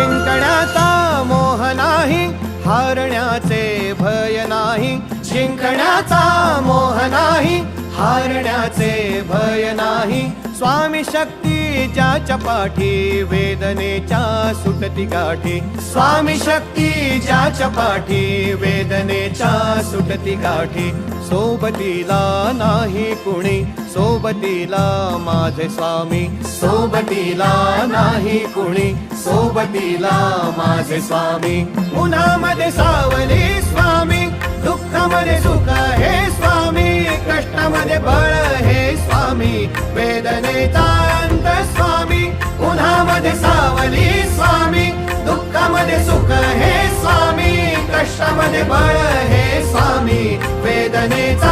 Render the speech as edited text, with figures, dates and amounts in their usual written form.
जिंकण्याचा मोह नाही, हारण्याचे भय नाही. जिंकण्याचा मोह नाही, हारण्याचे भय नाही. स्वामी शक्ती ज्याच्या पाठी, वेदनेच्या सुटती गाठी. स्वामी शक्ती ज्याच्या पाठी, वेदनेच्या सुटती गाठी. सोबतीला नाही कुणी, सोबतीला माझे स्वामी. सोबतीला नाही कुणी, सोबतीला माझे स्वामी. उन्हामध्ये सावली स्वामी, दुःखामध्ये सुख हे स्वामी. कष्टामध्ये बळ हे स्वामी, वेदनेचा अंत स्वामी. उन्हामध्ये सावली स्वामी, दुःखामध्ये सुख हे स्वामी. कष्टामध्ये बळ हे स्वामी, वेदनेचा